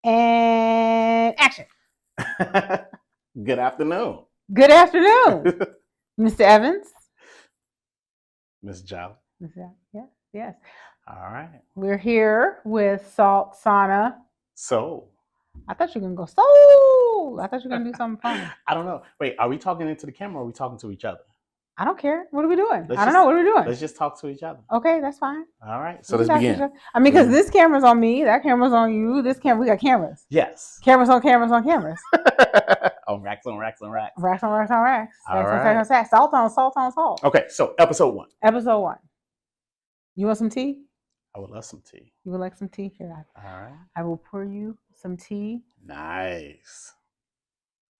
And action. Good afternoon. Good afternoon, Mr. Evans. Miss Jolly. Yes. All right. We're here with Salt Sauna. Soul. I thought you were going to go soul. I thought you were going to do something fun. I don't know. Wait, are we talking into the camera or are we talking to each other? I don't care. What are we doing? Let's I don't know. What are we doing? Let's just talk to each other. Okay, that's fine. All right. So let's begin. I mean, because this camera's on me, that camera's on you, this camera, we got cameras. Yes. Cameras on cameras on cameras. Oh, racks on racks on racks. Racks on racks on racks. All right. Salt on salt on salt. Okay, so episode 1. Episode 1. You want some tea? I would love some tea. You would like some tea? Here, all right. I will pour you some tea. Nice.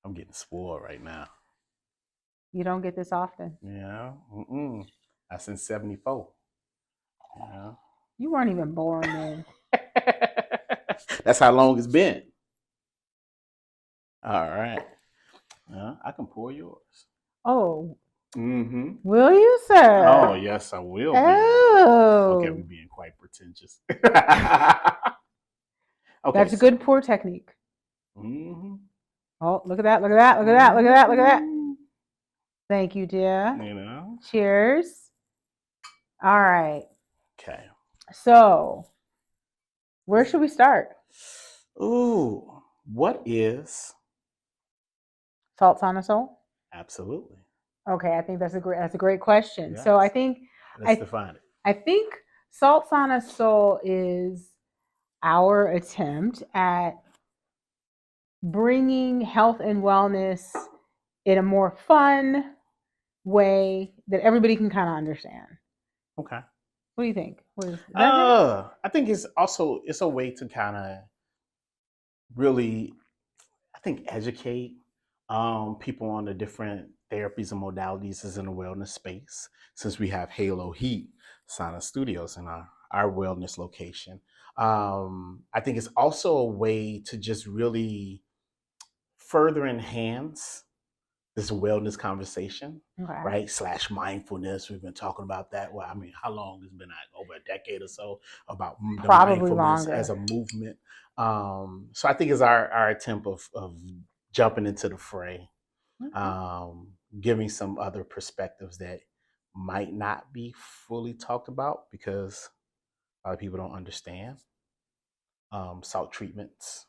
I'm getting spoiled right now. You don't get this often. Yeah. That's since 74. Yeah. You weren't even born then. That's how long it's been. All right. I can pour yours. Oh. Mm-hmm. Will you, sir? Oh, yes, I will. Oh. Okay, we're being quite pretentious. Okay. That's a good pour technique. Mm-hmm. Oh, look at that, look at that, look at that, look at that, look at that. Thank you, dear. You know. Cheers. All right. Okay. So, where should we start? Ooh, what is Salt Sauna Soul? Absolutely. Okay, I think that's a great question. Yes. So I think let's define it. I think Salt Sauna Soul is our attempt at bringing health and wellness in a more fun way that everybody can kind of understand. Okay. What do you think? I think it's a way to kind of really, I think, educate people on the different therapies and modalities is in the wellness space. Since we have HaloHeat Sauna Studios in our wellness location, I think it's also a way to just really further enhance this wellness conversation, right? / mindfulness. We've been talking about that. Well, I mean, how long has it been? Over a decade or so about the probably mindfulness longer as a movement. So I think it's our attempt of jumping into the fray, giving some other perspectives that might not be fully talked about because a lot of people don't understand. Salt treatments,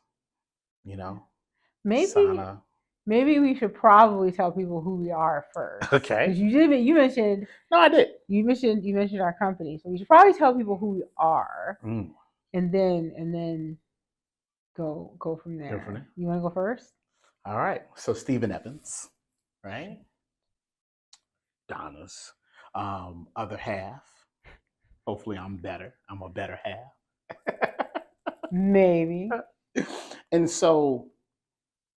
sauna. Maybe we should probably tell people who we are first. Okay. Because you mentioned. No, I did. You mentioned our company, so we should probably tell people who we are, and then go from there. You want to go first? All right. So Steven Evans, right? Donna's other half. Hopefully, I'm better. I'm a better half. Maybe. And so.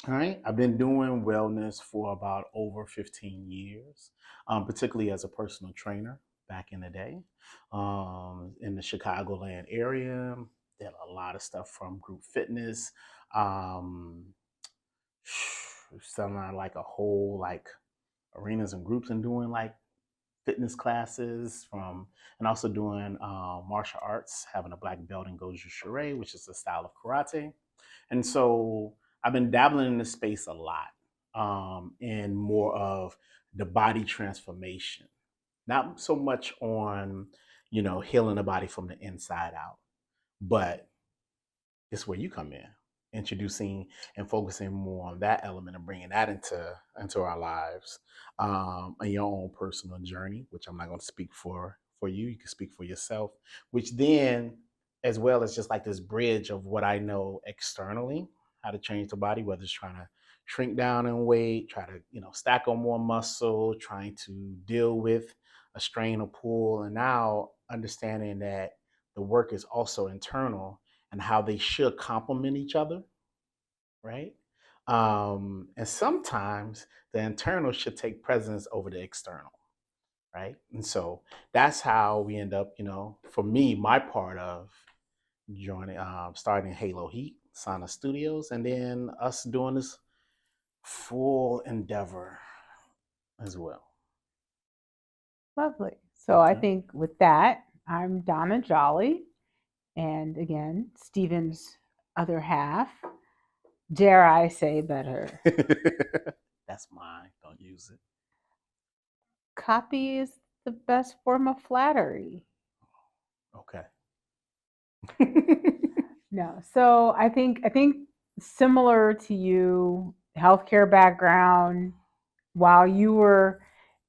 All right, I've been doing wellness for about over 15 years, particularly as a personal trainer back in the day in the Chicagoland area. Did a lot of stuff from group fitness, selling like a whole arenas and groups and doing like fitness classes and also doing martial arts, having a black belt in Goju Shirei, which is a style of karate. And so I've been dabbling in this space a lot, in more of the body transformation, not so much on, healing the body from the inside out, but it's where you come in, introducing and focusing more on that element and bringing that into our lives, and your own personal journey, which I'm not going to speak for you. You can speak for yourself, which then, as well as just like this bridge of what I know externally, how to change the body, whether it's trying to shrink down in weight, try to, stack on more muscle, trying to deal with a strain or pull, and now understanding that the work is also internal and how they should complement each other, right? And sometimes the internal should take precedence over the external, right? And so that's how we end up, for me, my part of joining, starting HaloHeat Sauna Studios, and then us doing this full endeavor as well. Lovely. So I think with that, I'm Donna Jolly, and again, Steven's other half. dare I say, better. That's mine. Don't use it. Copy is the best form of flattery. Okay. No. So I think similar to you, healthcare background, while you were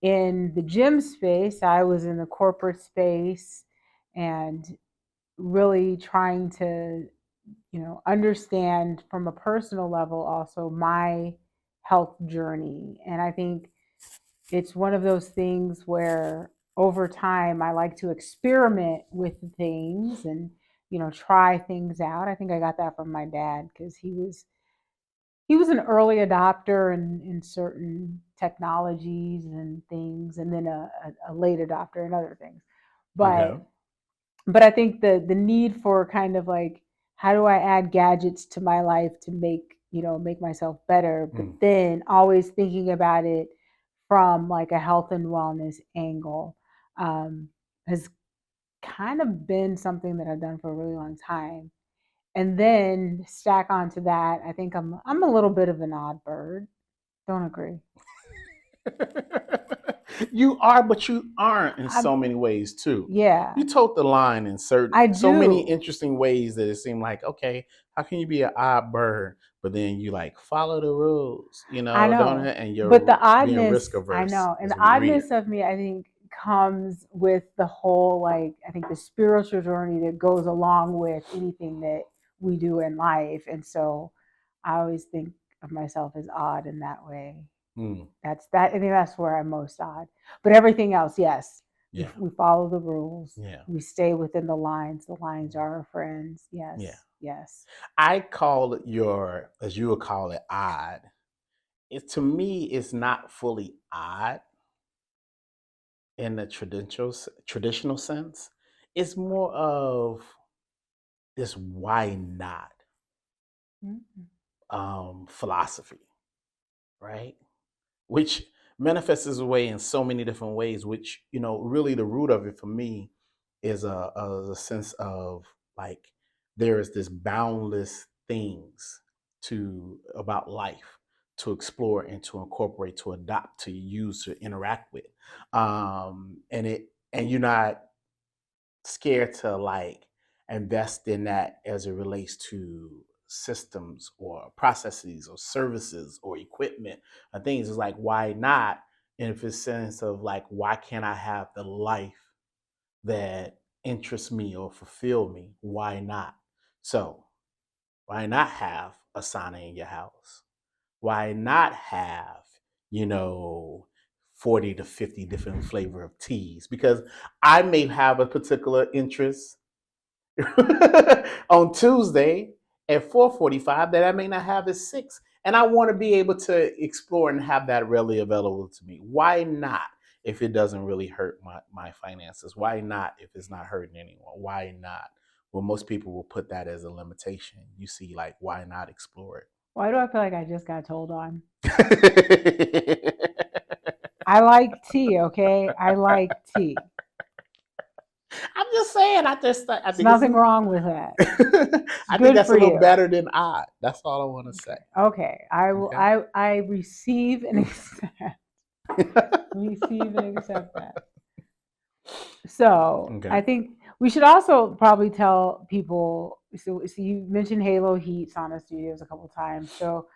in the gym space, I was in the corporate space and really trying to, understand from a personal level also my health journey. And I think it's one of those things where over time I like to experiment with things and try things out. I think I got that from my dad because he was an early adopter in certain technologies and things, and then a late adopter in other things. Okay. But I think the need for kind of like, how do I add gadgets to my life to make myself better, but then always thinking about it from like a health and wellness angle, has kind of been something that I've done for a really long time. And then stack onto that, I think I'm a little bit of an odd bird. Don't agree. You are, but you aren't in I'm, so many ways too. yeah, You told the line in I so many do. interesting ways that it seemed like, okay, how can you be an odd bird, but then you like follow the rules, I don't know. it? And But you're the being oddness, risk I averse know. And is the real. oddness of me, I think, comes with the whole, like, I think the spiritual journey that goes along with anything that we do in life. And so I always think of myself as odd in that way. I think that's where I'm most odd. But everything else, yes. Yeah. We follow the rules. Yeah. We stay within the lines. The lines are our friends. Yes. Yeah. Yes. I call it as you would call it, odd. To me, it's not fully odd in the traditional sense. It's more of this why not philosophy, right? Which manifests its way in so many different ways, which, really the root of it for me is a sense of like there is this boundless things to about life to explore and to incorporate, to adopt, to use, to interact with. And you're not scared to like invest in that as it relates to systems or processes or services or equipment and things. It's like, why not? And if it's sense of like, why can't I have the life that interests me or fulfill me? Why not? So why not have a sauna in your house? Why not have, you know, 40 to 50 different flavor of teas? Because I may have a particular interest on Tuesday at 4:45 that I may not have at 6. And I want to be able to explore and have that readily available to me. Why not if it doesn't really hurt my finances? Why not if it's not hurting anyone? Why not? Well, most people will put that as a limitation. You see, like, why not explore it? Why do I feel like I just got told on? I like tea, okay? I like tea. I'm just saying. I There's think it's. nothing wrong with that. I think Good that's a for little you. better than odd. That's all I want to say. Okay. I will. Okay. I receive and accept. Receive and accept that. So Okay. I think we should also probably tell people. So you mentioned HaloHeat Sauna Studios a couple times. So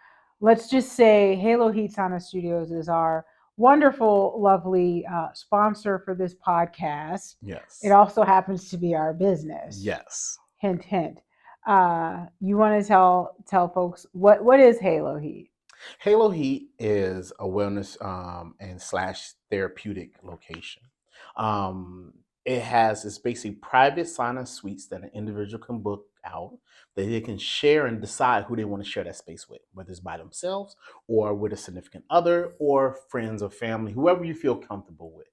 let's just say HaloHeat Sauna Studios is our wonderful, lovely sponsor for this podcast. Yes. It also happens to be our business. Yes. Hint, hint. You want to tell folks what is HaloHeat? HaloHeat is a wellness and slash therapeutic location. It's basically private sauna suites that an individual can book out that they can share and decide who they want to share that space with, whether it's by themselves or with a significant other or friends or family, whoever you feel comfortable with.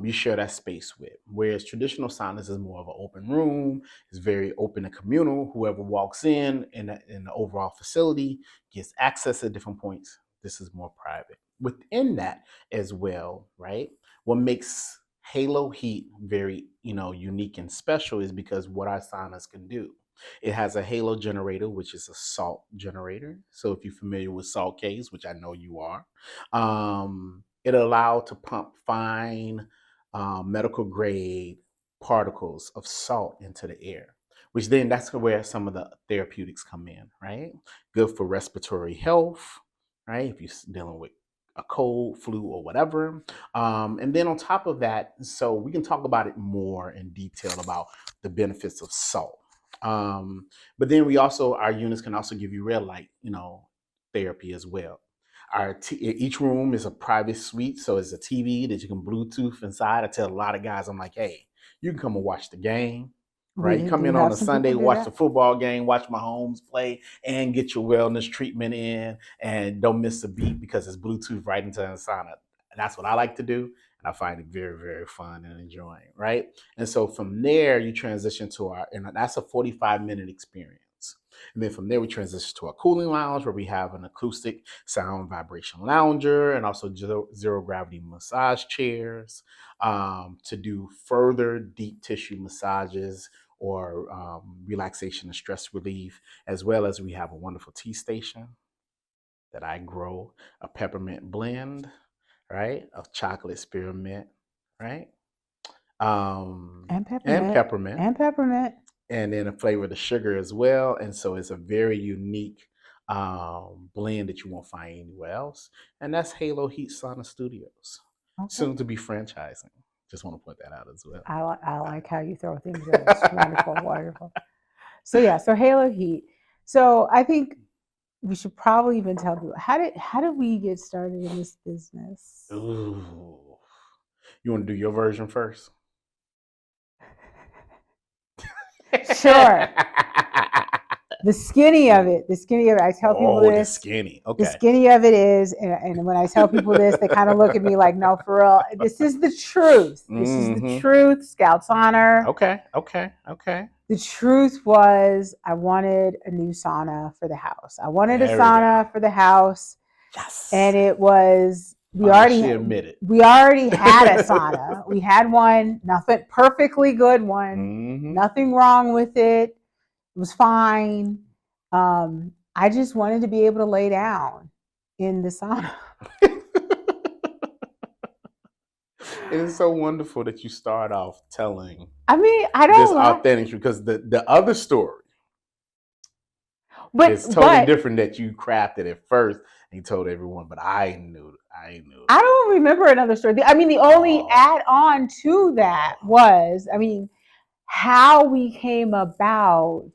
You share that space with. Whereas traditional saunas is more of an open room, it's very open and communal. Whoever walks in the overall facility gets access at different points. This is more private. Within that as well, right? What makes HaloHeat very, unique and special is because what our saunas can do. It has a Halo generator, which is a salt generator. So if you're familiar with salt caves, which I know you are, it allowed to pump fine medical grade particles of salt into the air, which then that's where some of the therapeutics come in, right? Good for respiratory health, right? If you're dealing with a cold, flu, or whatever. And then on top of that, so we can talk about it more in detail about the benefits of salt. But then we also, our units can also give you red light, therapy as well. Each room is a private suite, so it's a TV that you can Bluetooth inside. I tell a lot of guys, I'm like, hey, you can come and watch the game, right? You come We in on have a some Sunday, people do watch the that. football game, watch Mahomes play, and get your wellness treatment in, and don't miss a beat because it's Bluetooth right into the sauna. And that's what I like to do, and I find it very, very fun and enjoying, right? And so from there, you transition to and that's a 45-minute experience. And then from there, we transition to our cooling lounge where we have an acoustic sound vibration lounger and also zero gravity massage chairs to do further deep tissue massages or relaxation and stress relief, as well as we have a wonderful tea station that I grow a peppermint blend, right? Of chocolate spearmint, right? And And peppermint. peppermint, And peppermint. and then a flavor of the sugar as well. And so it's a very unique blend that you won't find anywhere else. And that's HaloHeat Sauna Studios, Okay. soon to be franchising. Just want to point that out as well. I like how you throw things in. It's wonderful, wonderful. So yeah, so HaloHeat. So I think we should probably even tell people how did we get started in this business? Ooh. You want to do your version first? Sure. The skinny of it. I tell people Oh, the this. skinny. The Okay. skinny of it is, and when I tell people this, they kind of look at me like, no, for real. This is the truth. This is the truth. Scouts honor. Okay. The truth was I wanted a new sauna for the house. I wanted a There we sauna for the house. Yes. And it was we She admitted. already had a sauna. We had one, nothing perfectly good one, nothing wrong with it. It was fine. I just wanted to be able to lay down in the sauna. It is so wonderful that you start off telling I mean, I don't this authentic truth, because the other story is totally different that you crafted at first and you told everyone, but I knew. I don't remember another story. I mean, the only add-on to that was, how we came about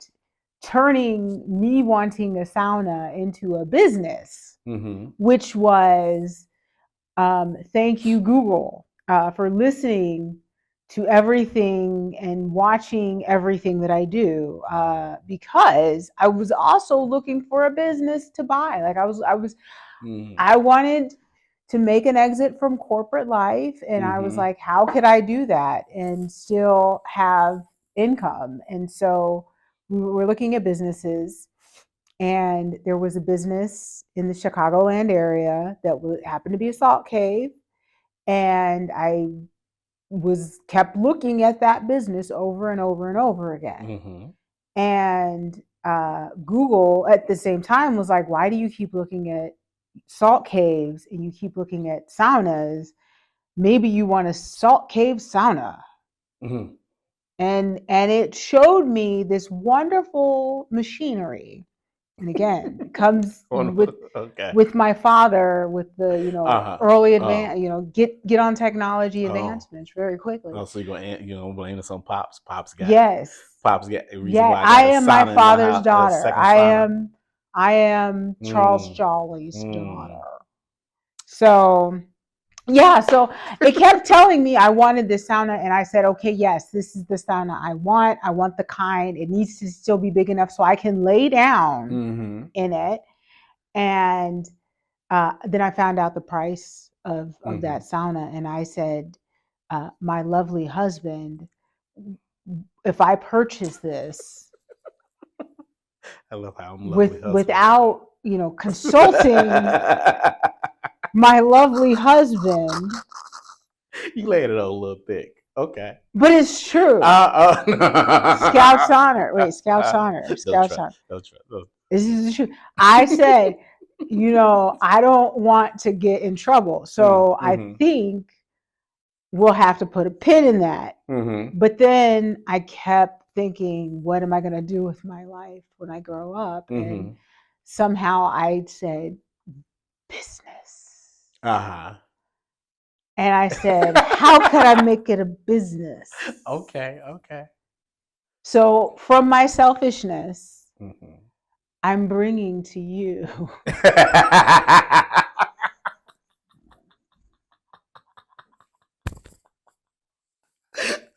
turning me wanting a sauna into a business, which was, thank you, Google, for listening to everything and watching everything that I do, because I was also looking for a business to buy. Like I wanted to make an exit from corporate life, and I was like, how could I do that and still have income? And so we were looking at businesses, and there was a business in the Chicagoland area that happened to be a salt cave, and I kept looking at that business over and over and over again. And Google at the same time was like, why do you keep looking at salt caves and you keep looking at saunas? Maybe you want a salt cave sauna. And it showed me this wonderful machinery. And again, it comes with my father, with the early advance, get on technology advancements very quickly. Oh, so you're gonna blame this on Pops? Pops got Pops got the reason yeah. why I am my father's daughter. I am Charles Jolly's daughter. So yeah, so it kept telling me I wanted this sauna, and I said, okay, yes, this is the sauna I want. I want the kind. It needs to still be big enough so I can lay down in it. And then I found out the price of that sauna, and I said, my lovely husband, if I purchase this, I love how I'm lovely without consulting my lovely husband. You laid it on a little thick. Okay. But it's true. Scouts honor. Wait, Scouts honor. Scouts honor. This is the truth. I said, I don't want to get in trouble. So I think we'll have to put a pin in that. But then I kept thinking, what am I going to do with my life when I grow up? And somehow I said, business. And I said, how could I make it a business? Okay. So from my selfishness, I'm bringing to you.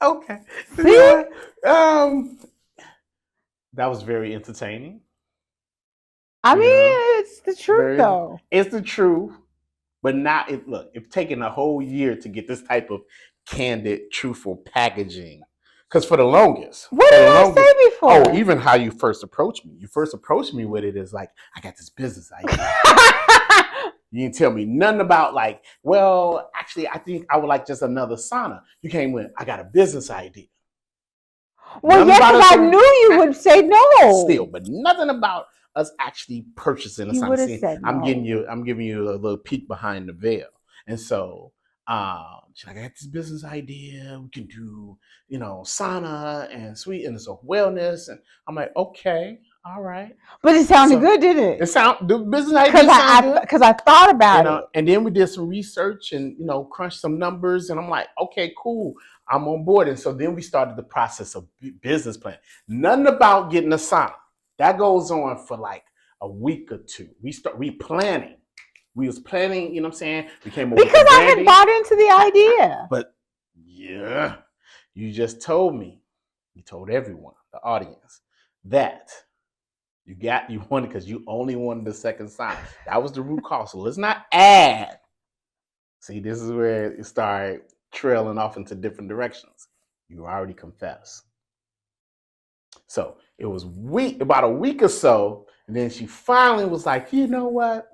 Okay. See? That was very entertaining. I mean, it's the truth, though. It's the truth, but not it. Look, it's taken a whole year to get this type of candid, truthful packaging. Because for the longest, what did I say before? Oh, even how you first approached me. You first approached me with it is like, I got this business idea. You didn't tell me nothing about like, well, actually, I think I would like just another sauna. You came with, I got a business idea. Well, yes, because I knew you would say no. Still, but nothing about us actually purchasing a sauna. You would have said no. I'm giving you a little peek behind the veil. And so she's like, I got this business idea. We can do, sauna and sweet and so wellness. And I'm like, okay, all right. But it sounded good, didn't it? The business idea sounded good. Because I thought about it. And then we did some research and, crunched some numbers. And I'm like, okay, cool. I'm on board. And so then we started the process of business plan. Nothing about getting a sauna. That goes on for like a week or two. We planning. We was planning, you know what I'm saying? We came over because I had bought into the idea. But yeah, you just told me, you told everyone, the audience, that you wanted because you only wanted the second sauna. That was the root cause. So let's not add. See, this is where it started trailing off into different directions. You already confessed. So it was about a week or so, and then she finally was like, you know what?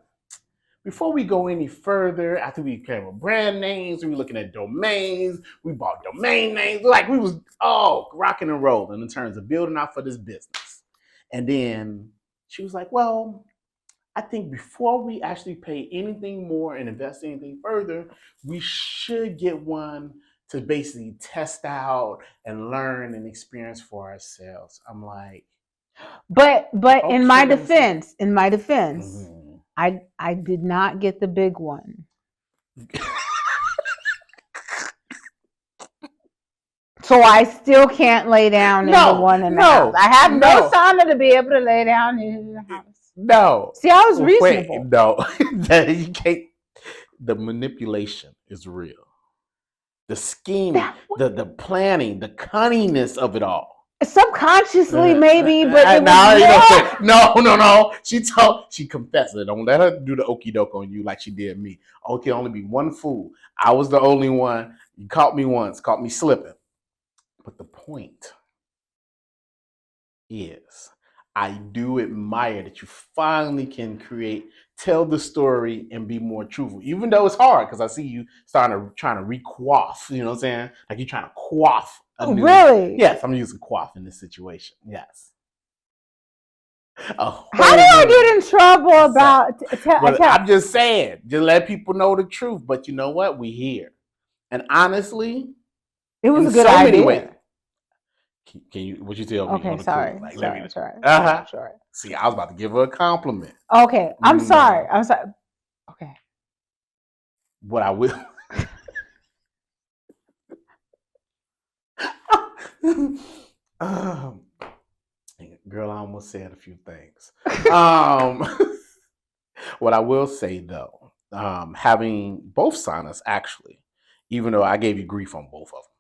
Before we go any further, after we came with brand names, we were looking at domains, we bought domain names, like we was rocking and rolling in terms of building out for this business. And then she was like, well, I think before we actually pay anything more and invest anything further, we should get one to basically test out and learn and experience for ourselves. I'm like, but okay, in my defense, I did not get the big one. So I still can't lay down in the one in the house. I have no sauna to be able to lay down in the house. No. See, I was reasonable. No. You can't. The manipulation is real. The scheming, the planning, the cunningness of it all. Subconsciously, maybe, but it no. She confessed it. Don't let her do the okie doke on you like she did me. Oh, it can only be one fool. I was the only one. You caught me once, caught me slipping. But the point is, I do admire that you finally can tell the story and be more truthful, even though it's hard because I see you trying to re-quaff, you know what I'm saying? Like you're trying to quaff. Really? Yes, I'm using quaff in this situation. Yes. How did I get in trouble about? I'm just saying, just let people know the truth. But you know what? We here, and honestly, it was a good idea. Can you? What you tell me? Okay, sorry. Like, sorry. See, I was about to give her a compliment. Okay, I'm sorry. Okay. What I will. Girl, I almost said a few things. What I will say though, having both saunas actually, even though I gave you grief on both of them,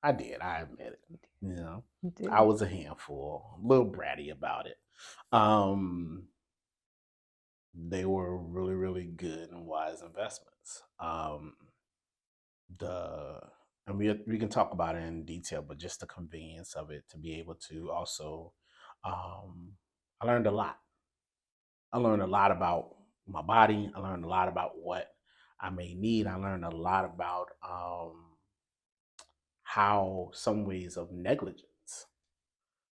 I did. I admit it. You know, I was a handful, a little bratty about it. They were really, really good and wise investments. And we can talk about it in detail, but just the convenience of it to be able to also, I learned a lot. I learned a lot about my body. I learned a lot about what I may need. I learned a lot about how some ways of negligence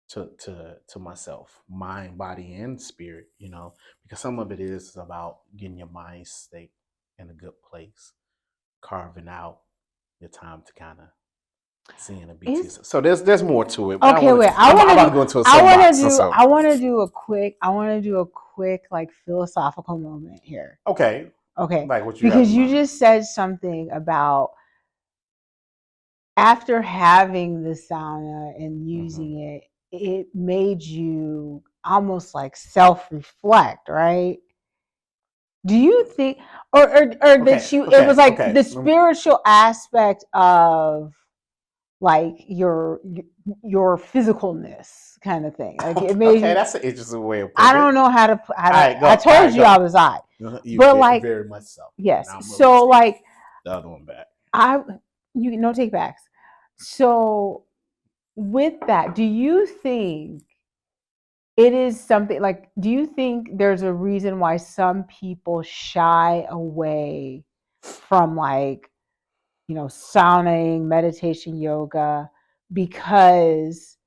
to myself, mind, body, and spirit, because some of it is about getting your mind state in a good place, carving out your time to kind of seeing a BT. Is So there's more to it, but okay. Wait, I'm about to go into a soapbox. So I want to do a quick. I want to do a quick like philosophical moment here. okay, Okay, like what you have because in you mind. just said something about after having the sauna and using it, it made you almost like self-reflect, right? Do you think, or Okay, that you, it was okay, like okay. the spiritual aspect of like your physicalness kind of thing? Like it made Okay, you, that's an interesting way of I putting don't it. know how to, All right, I go. All told right, you I go. was odd, You but like, very much so. yes. Now I'm gonna So take like, the other one back. I, you no take backs. So with that, do you think it is something like, do you think there's a reason why some people shy away from like, sauning, meditation, yoga, because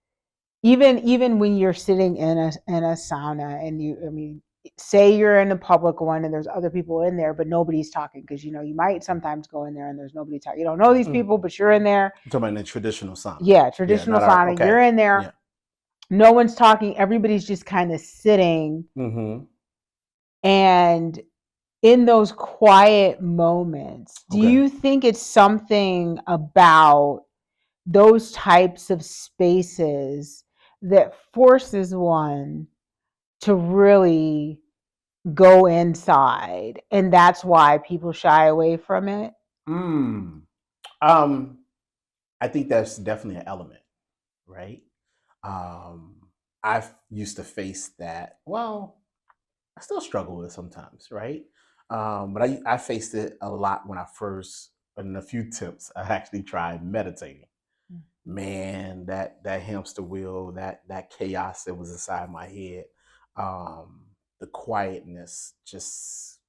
even when you're sitting in a sauna and I mean, say you're in a public one and there's other people in there, but nobody's talking because you might sometimes go in there and there's nobody talking. You don't know these people, but you're in there. I'm talking about the traditional sauna. Yeah, Yeah, traditional not our. sauna. Okay. You're in Yeah. there. No one's talking. Everybody's just kind of sitting. Mm-hmm. And in those quiet moments, do Okay. you think it's something about those types of spaces that forces one to really go inside? And that's why people shy away from it? Mm. Um, I think that's definitely an element, right? Um, I've used to face that. Well, I still struggle with it sometimes, right? But I faced it a lot when I first, in a few tips, I actually tried meditating. Man, that hamster wheel, that chaos that was inside my head, the quietness just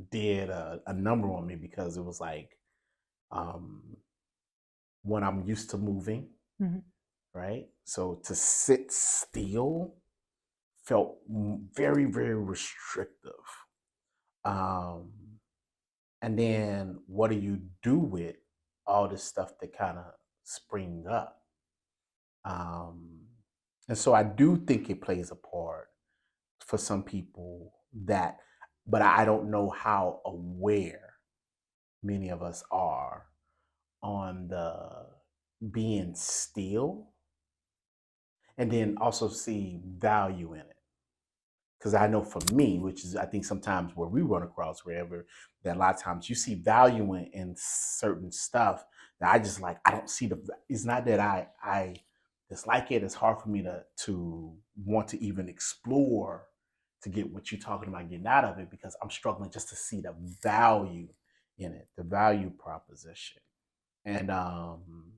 did a number on me because it was like um, when I'm used to moving, Mhm. right? So to sit still felt very, very restrictive. Um, and then what do you do with all this stuff that kind of spring up? Um, and so I do think it plays a part for some people that, but I don't know how aware many of us are on the being still and then also see value in it. Because I know for me, which is I think sometimes where we run across wherever, that a lot of times you see value in certain stuff that I just like. I don't see the. It's not that I dislike it. It's hard for me to want to even explore to get what you're talking about getting out of it because I'm struggling just to see the value in it, the value proposition, and um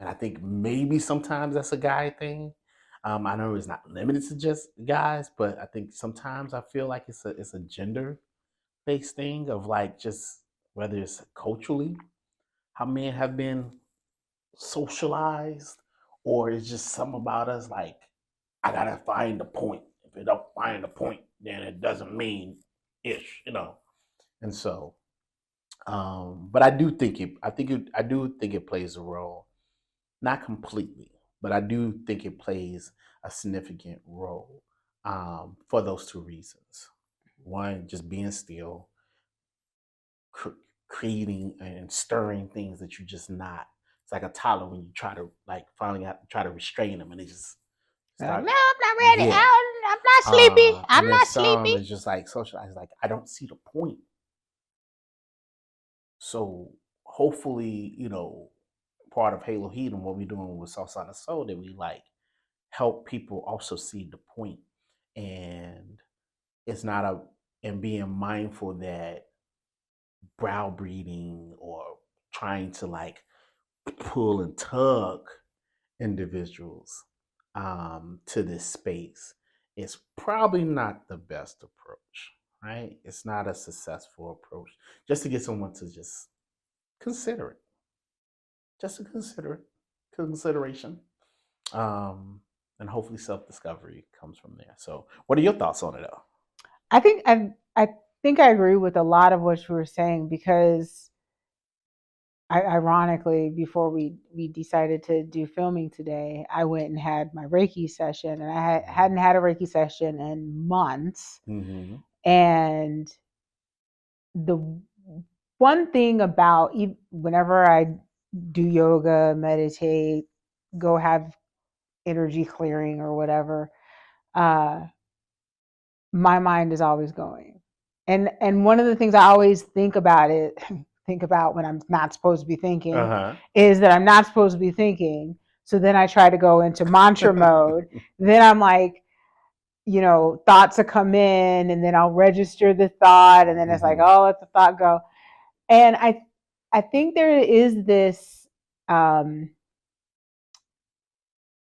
and I think maybe sometimes that's a guy thing. I know it's not limited to just guys, but I think sometimes I feel like it's a gender based thing of like just whether it's culturally how men have been socialized, or it's just something about us like I gotta find the point. If it don't find the point, then it doesn't mean ish. And so, but I do think I do think it plays a role. Not completely, but I do think it plays a significant role for those two reasons. One, just being still, cr- creating and stirring things that you just not. It's like a toddler when you try to like finally try to restrain them, and they just Like, start. no, I'm not ready. Yeah, I'm not sleepy. I'm and then not some sleepy. is just like socialize. Like I don't see the point. So hopefully, part of Halo Heat and what we're doing with Salt Sauna Soul that we like help people also see the point, and it's not a and being mindful that browbeating or trying to like pull and tug individuals to this space is probably not the best approach, right? It's not a successful approach just to get someone to just consider it, just a consideration. And hopefully self-discovery comes from there. So what are your thoughts on it though? I think I agree with a lot of what you were saying because ironically, before we decided to do filming today, I went and had my Reiki session, and I hadn't had a Reiki session in months. Mm-hmm. And the one thing about whenever I do yoga, meditate, go have energy clearing or whatever, my mind is always going. And one of the things I always think about when I'm not supposed to be thinking is that I'm not supposed to be thinking. So then I try to go into mantra mode. Then I'm like, thoughts will come in and then I'll register the thought and then it's like, oh, let the thought go. And I think there is this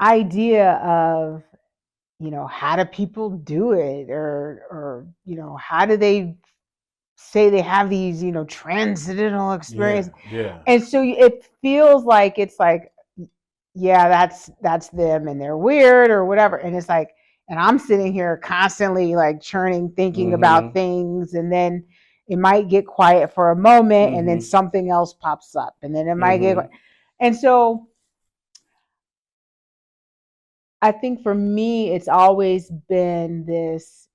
idea of, how do people do it, or how do they say they have these transcendental experiences? Yeah. And so it feels like it's like, yeah, that's them and they're weird or whatever. And it's like, and I'm sitting here constantly like churning, thinking about things, and then it might get quiet for a moment and then something else pops up and then it might get quiet. And so I think for me, it's always been this,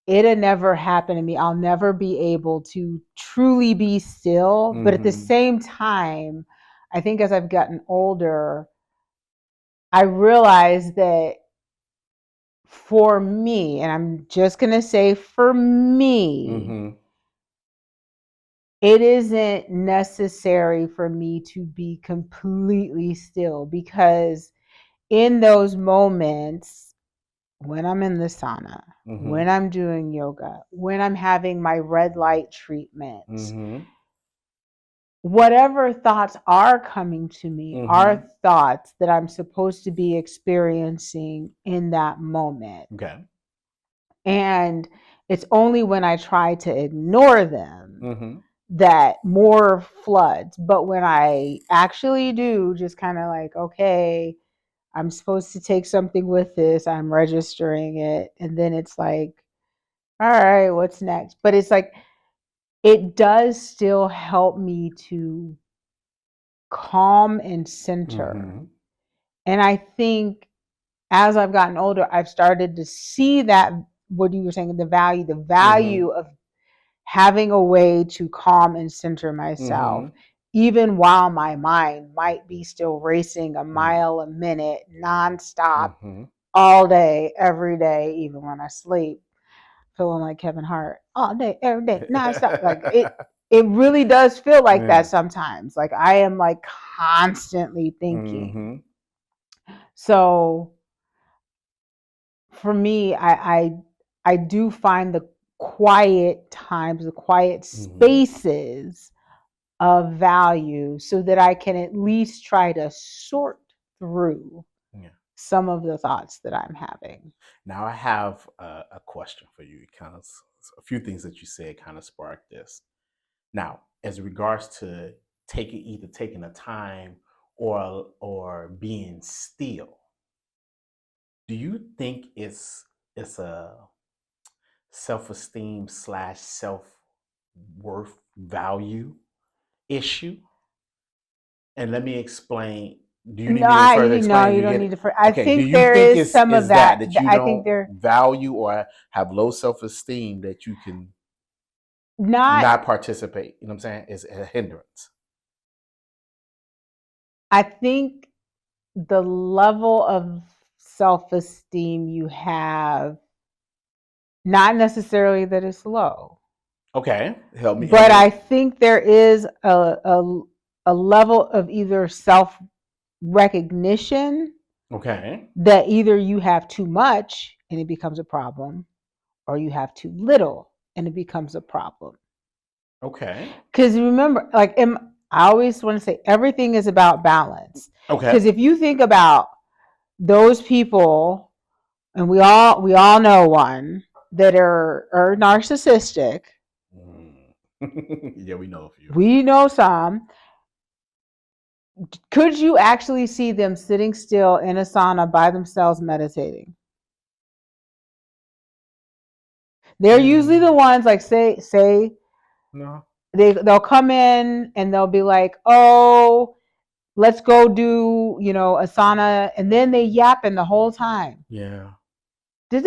it'll never happen to me. I'll never be able to truly be still. But at the same time, I think as I've gotten older, I realized that for me, and I'm just going to say for me, it isn't necessary for me to be completely still, because in those moments, when I'm in the sauna, when I'm doing yoga, when I'm having my red light treatments, whatever thoughts are coming to me are thoughts that I'm supposed to be experiencing in that moment. Okay. And it's only when I try to ignore them that more floods. But when I actually do just kind of like, okay, I'm supposed to take something with this, I'm registering it, and then it's like, all right, what's next? But it's like, it does still help me to calm and center. And I think as I've gotten older, I've started to see that, what you were saying, the value of having a way to calm and center myself, even while my mind might be still racing a mile a minute, nonstop, all day, every day, even when I sleep, feeling like Kevin Hart all day, every day, nonstop. Like it really does feel like that sometimes. Like I am like constantly thinking. So for me, I do find the quiet times, the quiet spaces of value, so that I can at least try to sort through some of the thoughts that I'm having. Now I have a question for you. Kind of a few things that you said kind of sparked this. Now, as regards to either taking a time or being still, do you think it's a self-esteem / self-worth value issue? And let me explain. Do you need me to further explain? No, you don't need to. I think do you there think is some of that you I think don't value or have low self-esteem that you can not participate? You know what I'm saying? Is a hindrance. I think the level of self-esteem you have, not necessarily that it's low. Okay, help me. But I think there is a level of either self-recognition, that either you have too much and it becomes a problem, or you have too little and it becomes a problem. Okay. Because remember, like I always want to say, everything is about balance. Okay. Because if you think about those people, and we all know one, that are narcissistic. Yeah, we know a few. We know some. Could you actually see them sitting still in a sauna by themselves meditating? They're usually the ones like say No. they'll come in and they'll be like, "Oh, let's go do, a sauna," and then they yapping the whole time. Yeah. Yeah.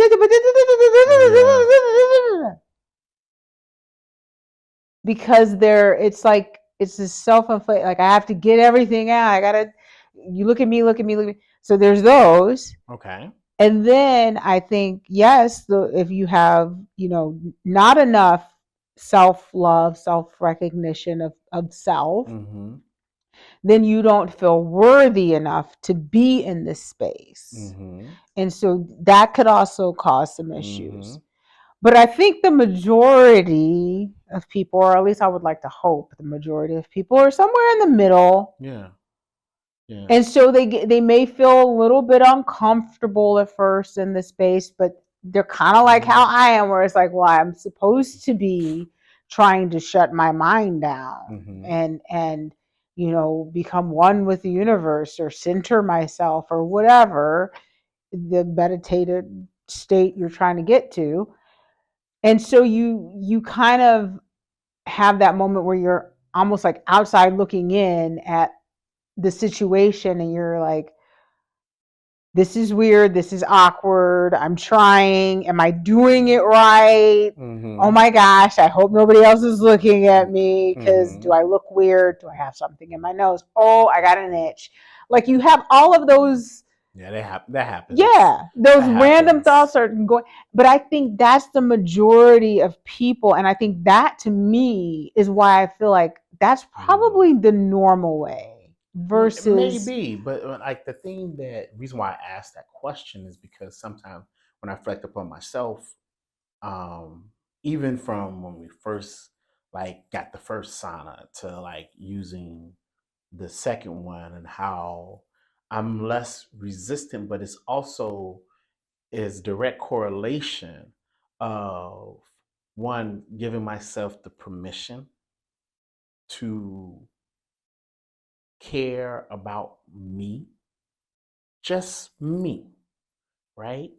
Because it's like it's this self-inflicted, like I have to get everything out. I gotta, you look at me, look at me, look at me. So there's those. Okay. And then I think, yes, if you have, not enough self-love, self-recognition of self, Mm-hmm. then you don't feel worthy enough to be in this space. Mm-hmm. And so that could also cause some Mm-hmm. issues. But I think the majority of people, or at least I would like to hope the majority of people, are somewhere in the middle. Yeah. Yeah. And so they may feel a little bit uncomfortable at first in the space, but they're kind of like how I am, where it's like, well, I'm supposed to be trying to shut my mind down Mm-hmm. and become one with the universe or center myself or whatever the meditative state you're trying to get to. And so you kind of have that moment where you're almost like outside looking in at the situation and you're like, this is weird, this is awkward, I'm trying, am I doing it right? Mm-hmm. Oh my gosh, I hope nobody else is looking at me, because Mm-hmm. do I look weird? Do I have something in my nose? Oh, I got an itch. Like you have all of those. Yeah, that happens. Yeah, those That random happens. thoughts are going, but I think that's the majority of people, and I think that to me is why I feel like that's probably the normal way versus. Maybe, but like the reason why I asked that question is because sometimes when I reflect upon myself, um, even from when we first like got the first sauna to like using the second one, and how I'm less resistant, but it's also is direct correlation of one giving myself the permission to care about me, just me, right?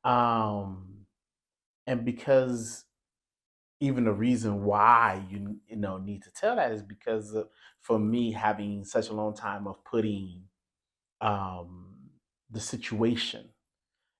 Um, and because even the reason why you need to tell that is because for me having such a long time of putting um, the situation,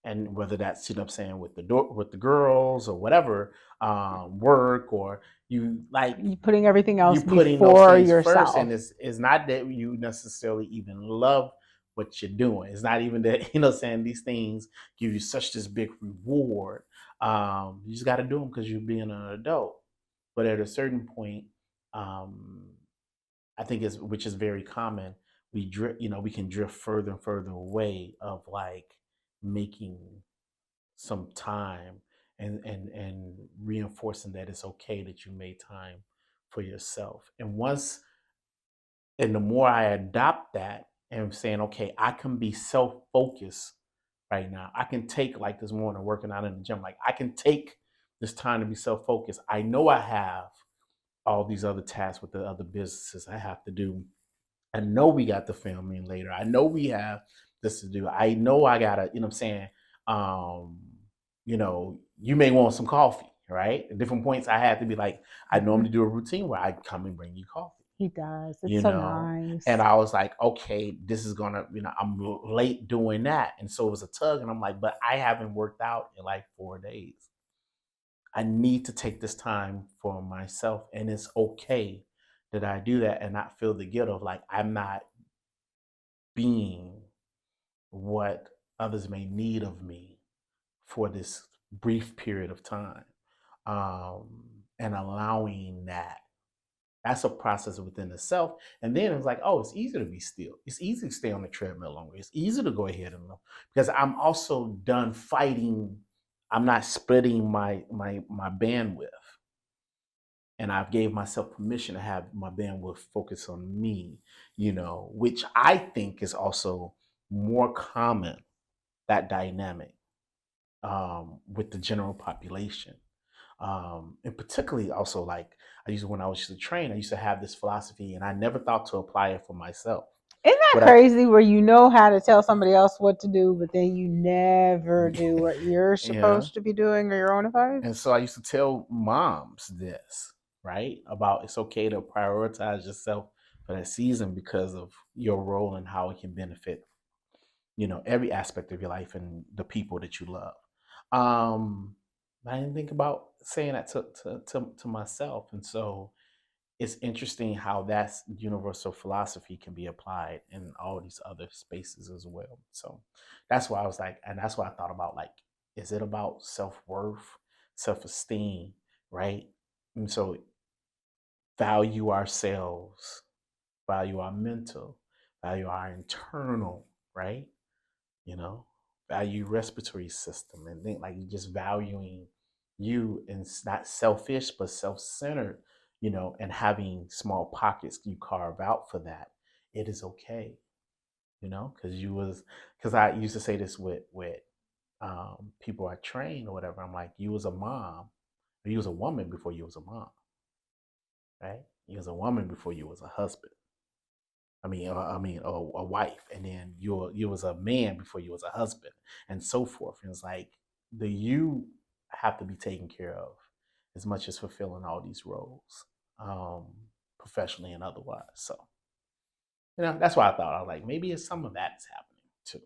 and whether that's I'm saying with with the girls or whatever, work, or you like You putting everything you else putting those before things first, yourself. and it's not that you necessarily even love what you're doing. It's not even that saying these things give you such this big reward. You just got to do them because you're being an adult. But at a certain point, um, I think is which is very common. We can drift further and further away of like making some time, and reinforcing that it's okay that you made time for yourself. And the more I adopt that and saying, okay, I can be self-focused right now. I can take, like this morning working out in the gym, like I can take this time to be self-focused. I know I have all these other tasks with the other businesses I have to do. I know we got the filming later. I know we have this to do. I know I gotta, what I'm saying, um, you may want some coffee, right? At different points I had to be like, I normally do a routine where I come and bring you coffee. He does. It's You so know, nice. and I was like, okay, this is gonna, I'm late doing that, and so it was a tug, and I'm like, but I haven't worked out in like 4 days. I need to take this time for myself, and it's okay that I do that and not feel the guilt of like I'm not being what others may need of me for this brief period of time, and allowing that. That's a process within itself. And then it's like, oh, it's easy to be still. It's easy to stay on the treadmill longer. It's easy to go ahead and because I'm also done fighting. I'm not splitting my bandwidth, and I've gave myself permission to have my bandwidth focus on me, which I think is also more common, that dynamic, with the general population. And particularly also like when I was used to train, I used to have this philosophy, and I never thought to apply it for myself. Isn't that But crazy where you know how to tell somebody else what to do, but then you never do what you're yeah. supposed to be doing or your own And advice? so I used to tell moms this, right? About it's okay to prioritize yourself for that season because of your role and how it can benefit, every aspect of your life and the people that you love. I didn't think about saying that to myself. And so it's interesting how that's universal philosophy can be applied in all these other spaces as well. So that's why I was like, and that's why I thought about like, is it about self-worth, self-esteem, right? And so value ourselves, value our mental, value our internal, right? You know, value respiratory system and think like just valuing you and it's not selfish but self-centered, and having small pockets you carve out for that. It is okay, because I used to say this with people I train or whatever. I'm like, you was a mom, or you was a woman before you was a mom, right? You was a woman before you was a husband. A wife, and then you was a man before you was a husband, and so forth. And it's like the you have to be taken care of as much as fulfilling all these roles, um, professionally and otherwise. So that's why I thought I was like maybe it's some of that is happening too.